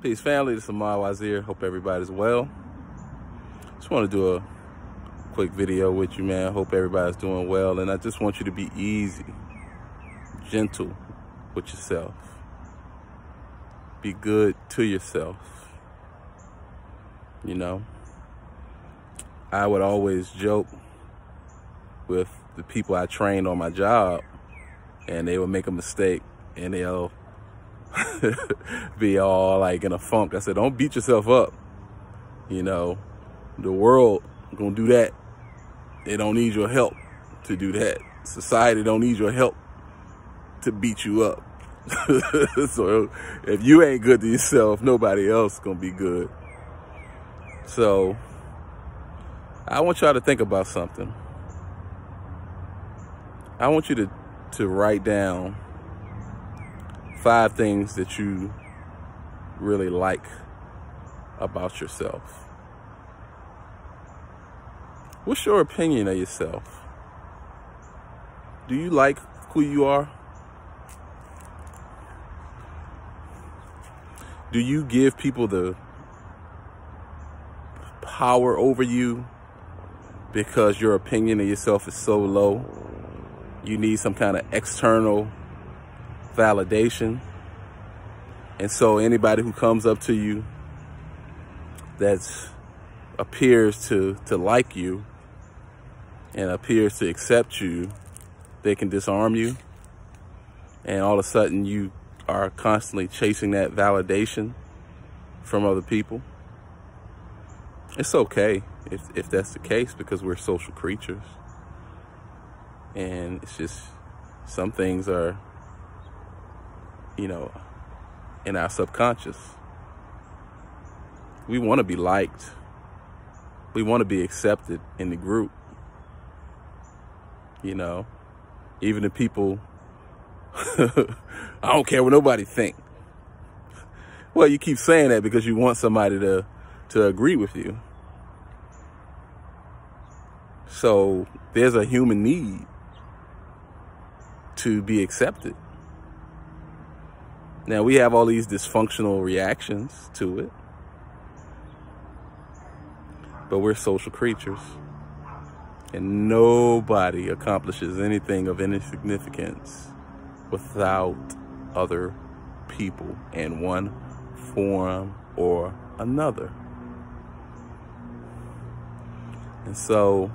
Peace, family. This is Ahmad Wazir. Hope everybody's well. Just want to do a quick video with you, man. Hope everybody's doing well. And I just want you to be easy, gentle with yourself. Be good to yourself. You know, I would always joke with the people I trained on my job, and they would make a mistake and they'll be all like in a funk. I said, don't beat yourself up. You know, the world gonna do that. They don't need your help to do that. Society don't need your help to beat you up. So if you ain't good to yourself, nobody else gonna be good. So I want y'all to think about something. I want you to write down 5 things that you really like about yourself. What's your opinion of yourself? Do you like who you are? Do you give people the power over you because your opinion of yourself is so low? You need some kind of external validation. And so anybody who comes up to you that appears to like you and appears to accept you, they can disarm you. And all of a sudden you are constantly chasing that validation from other people. It's okay if that's the case, because we're social creatures. And it's just, some things are, you know, in our subconscious. We want to be liked. We want to be accepted in the group. You know, even the people, I don't care what nobody think. Well, you keep saying that because you want somebody to agree with you. So there's a human need to be accepted. Now, we have all these dysfunctional reactions to it, but we're social creatures, and nobody accomplishes anything of any significance without other people in one form or another. And so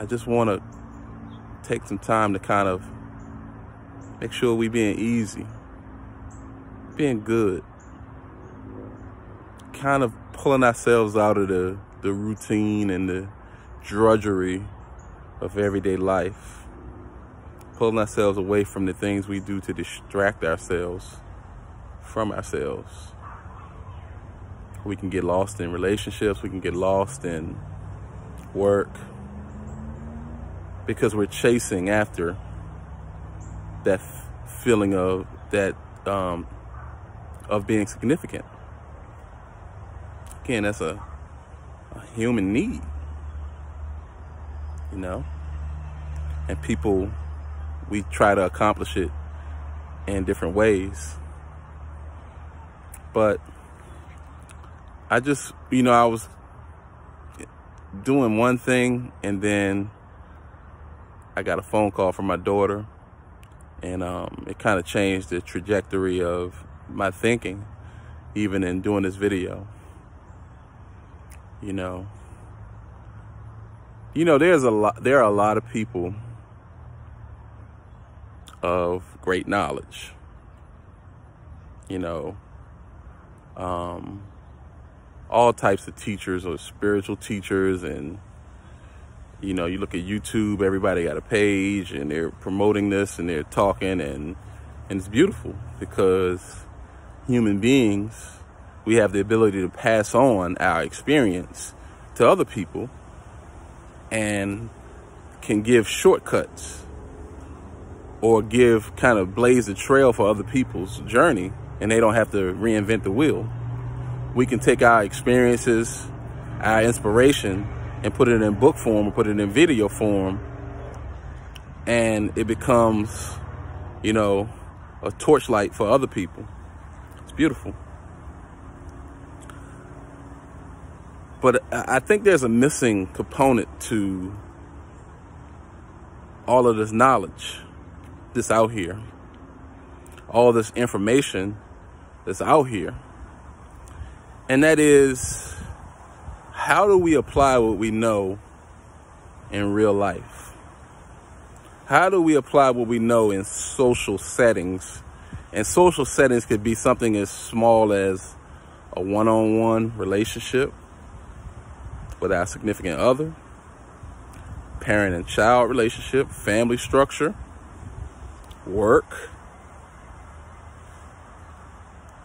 I just want to take some time to kind of make sure we being easy, being good, kind of pulling ourselves out of the routine and the drudgery of everyday life, pulling ourselves away from the things we do to distract ourselves from ourselves. We can get lost in relationships, we can get lost in work, because we're chasing after that feeling of that of being significant. Again, that's a human need, you know. And people, we try to accomplish it in different ways. But I just, you know, I was doing one thing, and then I got a phone call from my daughter, and it kind of changed the trajectory of my thinking, even in doing this video. You know, there are a lot of people of great knowledge. You know, all types of teachers, or spiritual teachers, and you know, you look at YouTube, everybody got a page and they're promoting this and they're talking, and it's beautiful, because human beings, we have the ability to pass on our experience to other people and can give shortcuts or kind of blaze a trail for other people's journey, and they don't have to reinvent the wheel. We can take our experiences, our inspiration, and put it in book form or put it in video form, and it becomes, you know, a torchlight for other people. It's beautiful. But I think there's a missing component to all of this knowledge that's out here, all this information that's out here. And that is, how do we apply what we know in real life? How do we apply what we know in social settings? And social settings could be something as small as a one-on-one relationship with our significant other, parent and child relationship, family structure, work,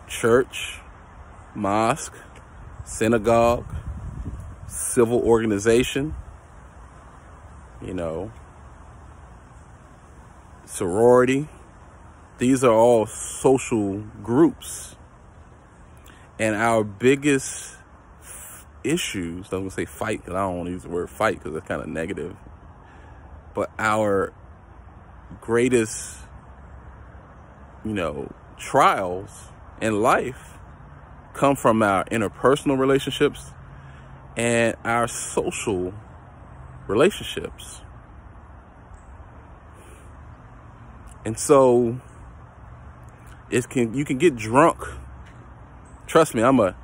church, mosque, synagogue, civil organization, sorority. These are all social groups. And our biggest issues, I'm going to say fight, because I don't want to use the word fight because it's kind of negative. But our greatest, trials in life come from our interpersonal relationships and our social relationships. And so you can get drunk. Trust me, I'm a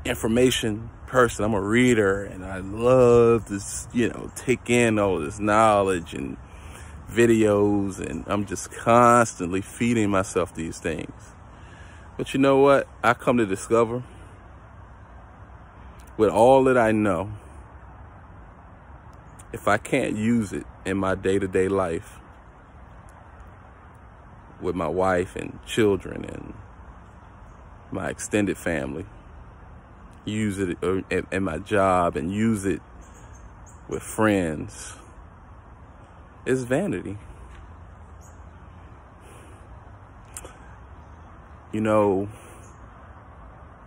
information person. I'm a reader, and I love this, take in all this knowledge and videos, and I'm just constantly feeding myself these things. But you know what? I come to discover, with all that I know, if I can't use it in my day-to-day life with my wife and children and my extended family, use it in my job and use it with friends, it's vanity.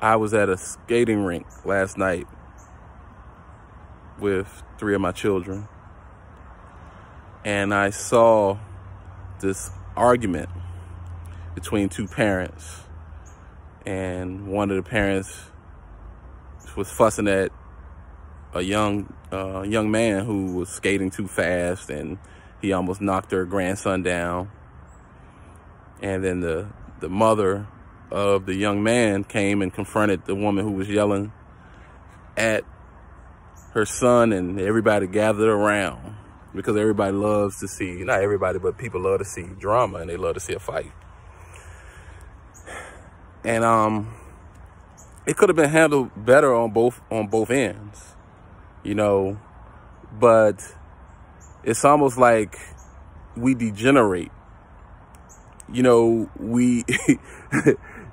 I was at a skating rink last night with 3 of my children, and I saw this argument between 2 parents, and one of the parents was fussing at a young man who was skating too fast, and he almost knocked her grandson down. And then the mother of the young man came and confronted the woman who was yelling at her son, and everybody gathered around because everybody loves to see, not everybody, but people love to see drama, and they love to see a fight. And it could have been handled better on both ends, but it's almost like we degenerate. We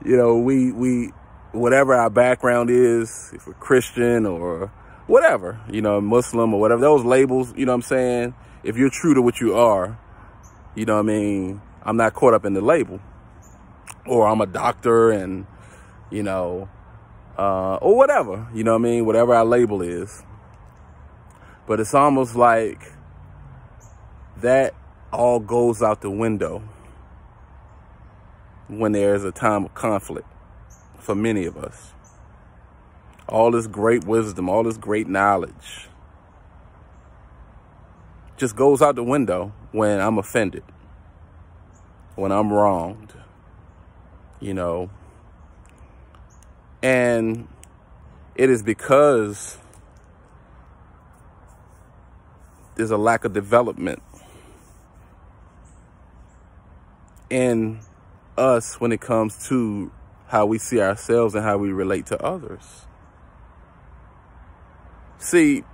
we whatever our background is, if we're Christian or whatever, Muslim or whatever, those labels, what I'm saying? If you're true to what you are, I'm not caught up in the label. Or I'm a doctor and, or whatever, whatever our label is. But it's almost like that all goes out the window when there's a time of conflict for many of us. All this great wisdom, all this great knowledge just goes out the window when I'm offended, when I'm wronged, And it is because there's a lack of development in us when it comes to how we see ourselves and how we relate to others. See,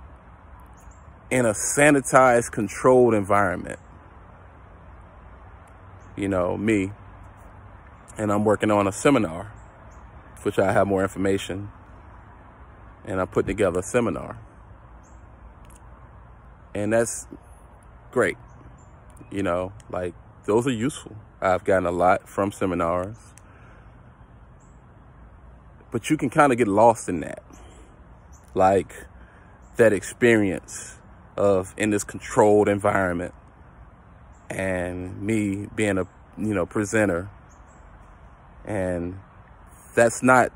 in a sanitized, controlled environment, me, and I'm working on a seminar, which I have more information, and I'm putting together a seminar. And that's great. Those are useful. I've gotten a lot from seminars. But you can kind of get lost in that. That experience of in this controlled environment and me being a presenter. And that's not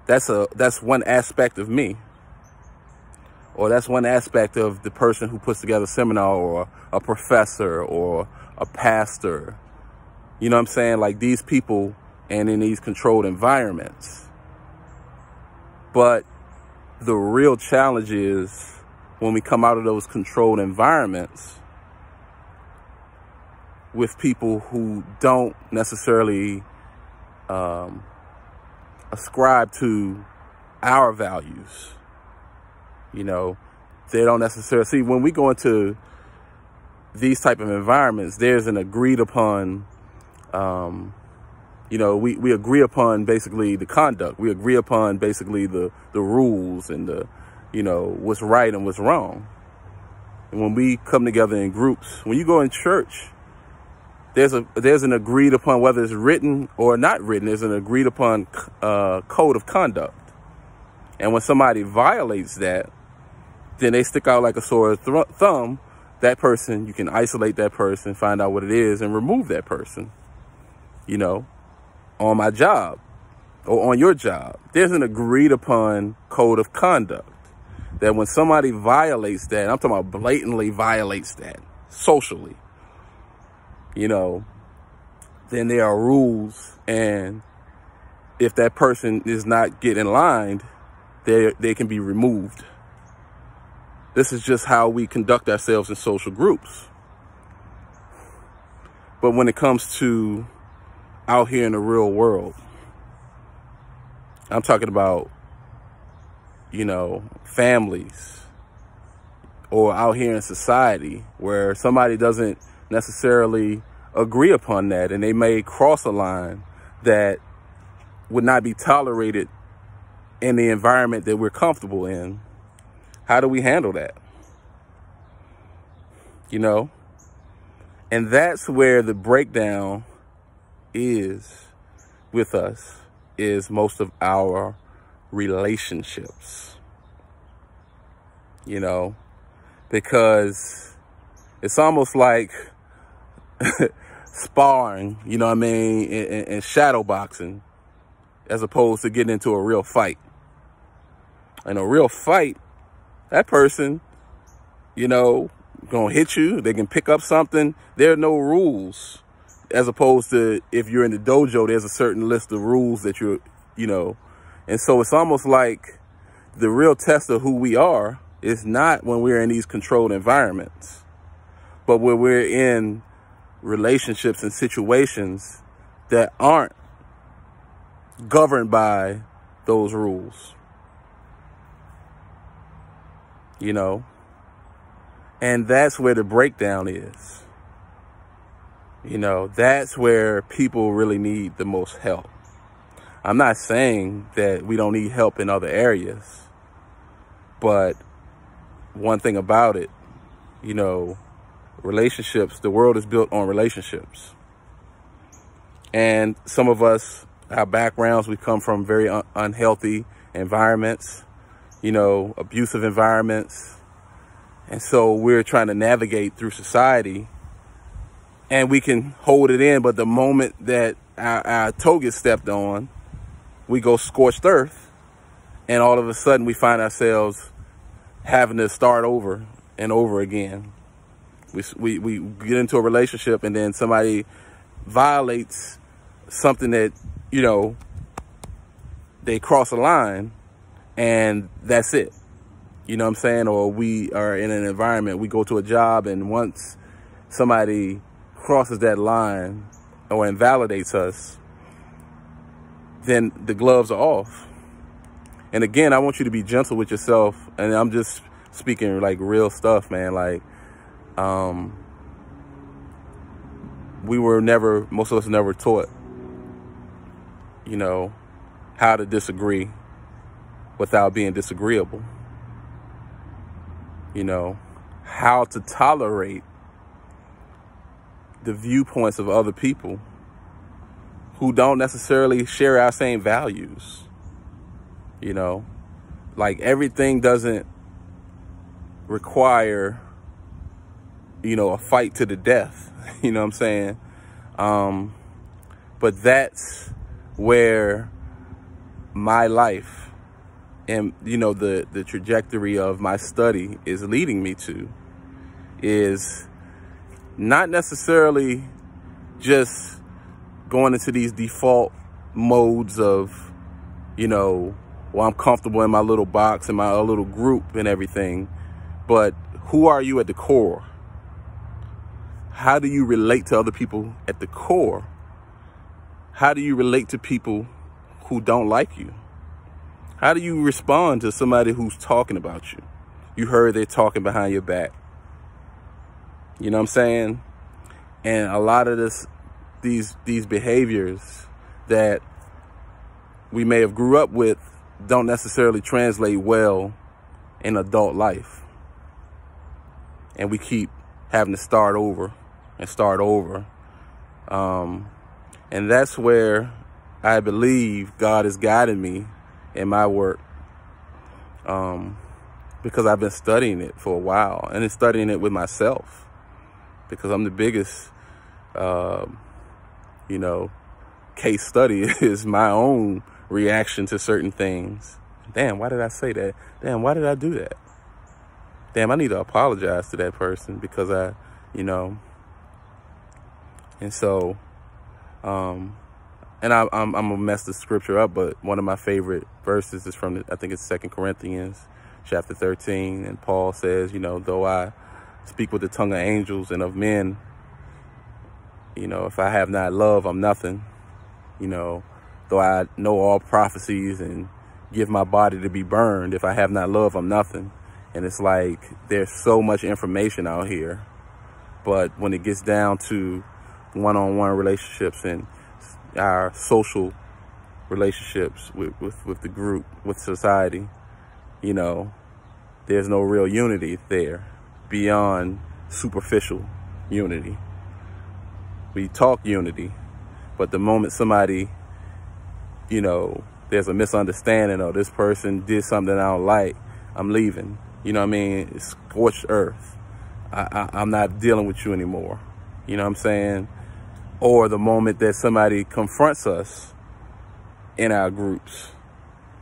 that's one aspect of me, or that's one aspect of the person who puts together a seminar, or a professor, or a pastor. You know what I'm saying? Like, these people, and in these controlled environments. But the real challenge is when we come out of those controlled environments with people who don't necessarily ascribe to our values. You know, they don't necessarily see, when we go into these type of environments, there's an agreed upon, you know, we agree upon basically the conduct. We agree upon basically the rules and the, you know, what's right and what's wrong. And when we come together in groups, when you go in church, there's an agreed upon, whether it's written or not written, there's an agreed upon code of conduct. And when somebody violates that, then they stick out like a sore thumb. That person, you can isolate that person, find out what it is, and remove that person. You know, on my job or on your job, there's an agreed upon code of conduct that when somebody violates that, I'm talking about blatantly violates that socially, you know, then there are rules. And if that person is not getting in line, they can be removed. This is just how we conduct ourselves in social groups. But when it comes to out here in the real world, I'm talking about, you know, families, or out here in society where somebody doesn't necessarily agree upon that, and they may cross a line that would not be tolerated in the environment that we're comfortable in. How do we handle that? You know? And that's where the breakdown is with us, is most of our relationships. You know? Because it's almost like sparring, you know what I mean, and shadow boxing, as opposed to getting into a real fight. In a real fight, that person, you know, gonna hit you. They can pick up something. There are no rules, as opposed to if you're in the dojo, there's a certain list of rules that you know. And so it's almost like the real test of who we are is not when we're in these controlled environments, but when we're in relationships and situations that aren't governed by those rules. You know, and that's where the breakdown is. You know, that's where people really need the most help. I'm not saying that we don't need help in other areas, but one thing about it, you know, relationships, the world is built on relationships. And some of us, our backgrounds, we come from very unhealthy environments, you know, abusive environments. And so we're trying to navigate through society, and we can hold it in. But the moment that our toe gets stepped on, we go scorched earth. And all of a sudden we find ourselves having to start over and over again. We get into a relationship, and then somebody violates something that, you know, they cross a line, and that's it. You know what I'm saying? Or we are in an environment, we go to a job, and once somebody crosses that line or invalidates us, then the gloves are off. And again, I want you to be gentle with yourself. And I'm just speaking like real stuff, man. Like, most of us never taught, you know, how to disagree without being disagreeable. You know, how to tolerate the viewpoints of other people who don't necessarily share our same values. You know, like, everything doesn't require, you know, a fight to the death. You know what I'm saying? But that's where my life and, you know, the trajectory of my study is leading me to is not necessarily just going into these default modes of, you know, well, I'm comfortable in my little box and my little group and everything, but who are you at the core? How do you relate to other people at the core? How do you relate to people who don't like you? How do you respond to somebody who's talking about you? You heard they're talking behind your back. You know what I'm saying? And a lot of these behaviors that we may have grew up with don't necessarily translate well in adult life. And we keep having to start over and start over. And that's where I believe God is guiding me in my work. Because I've been studying it for a while and then studying it with myself, because I'm the biggest, you know, case study is my own reaction to certain things. Damn, why did I say that? Damn, why did I do that? Damn, I need to apologize to that person because you know, and so, and I'm gonna mess the scripture up, but one of my favorite verses is from, I think it's 2 Corinthians chapter 13. And Paul says, you know, though I speak with the tongue of angels and of men, you know, if I have not love, I'm nothing. You know, though I know all prophecies and give my body to be burned, if I have not love, I'm nothing. And it's like, there's so much information out here, but when it gets down to one-on-one relationships and our social relationships with the group, with society, you know, there's no real unity there beyond superficial unity. We talk unity, but the moment somebody, you know, there's a misunderstanding or this person did something I don't like, I'm leaving. You know what I mean? It's scorched earth. I'm not dealing with you anymore. You know what I'm saying? Or the moment that somebody confronts us in our groups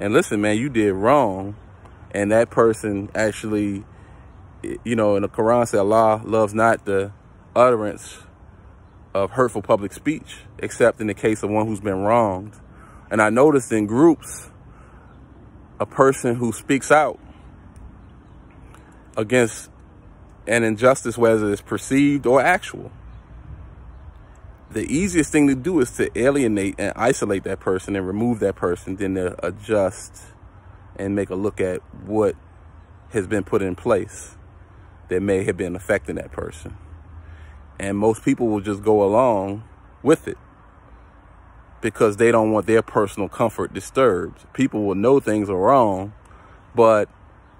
and listen, man, you did wrong. And that person actually, you know, in the Quran says Allah loves not the utterance of hurtful public speech, except in the case of one who's been wronged. And I noticed in groups, a person who speaks out against an injustice, whether it's perceived or actual, the easiest thing to do is to alienate and isolate that person and remove that person, then to adjust and make a look at what has been put in place that may have been affecting that person. And most people will just go along with it because they don't want their personal comfort disturbed. People will know things are wrong, but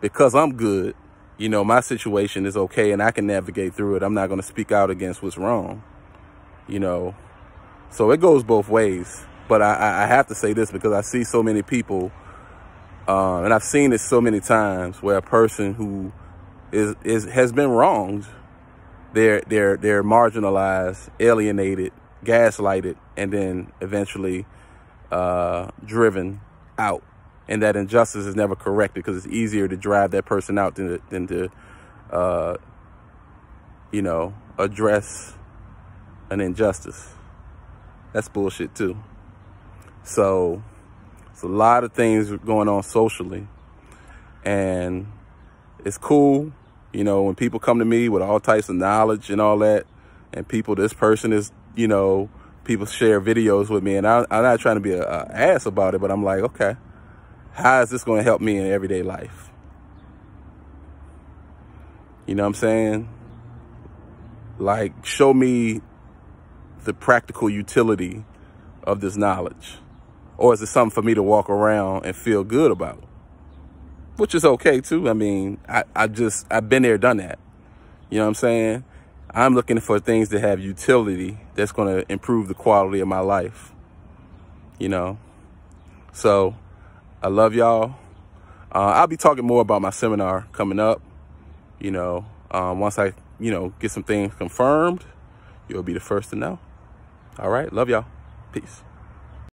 because I'm good, you know, my situation is okay and I can navigate through it, I'm not going to speak out against what's wrong, you know. So it goes both ways. But I have to say this because I see so many people, and I've seen it so many times, where a person who has been wronged, they're marginalized, alienated, gaslighted, and then eventually driven out. And that injustice is never corrected because it's easier to drive that person out than to you know, address an injustice. That's bullshit too. So it's a lot of things going on socially, and it's cool, you know, when people come to me with all types of knowledge and all that, and this person is, you know, people share videos with me, and I'm not trying to be an ass about it, but I'm like, okay, how is this going to help me in everyday life? You know what I'm saying? Like, show me the practical utility of this knowledge. Or is it something for me to walk around and feel good about? Which is okay too. I mean, I've been there, done that. You know what I'm saying? I'm looking for things that have utility that's going to improve the quality of my life. You know? So I love y'all. I'll be talking more about my seminar coming up. You know, once I, you know, get some things confirmed, you'll be the first to know. All right. Love y'all. Peace.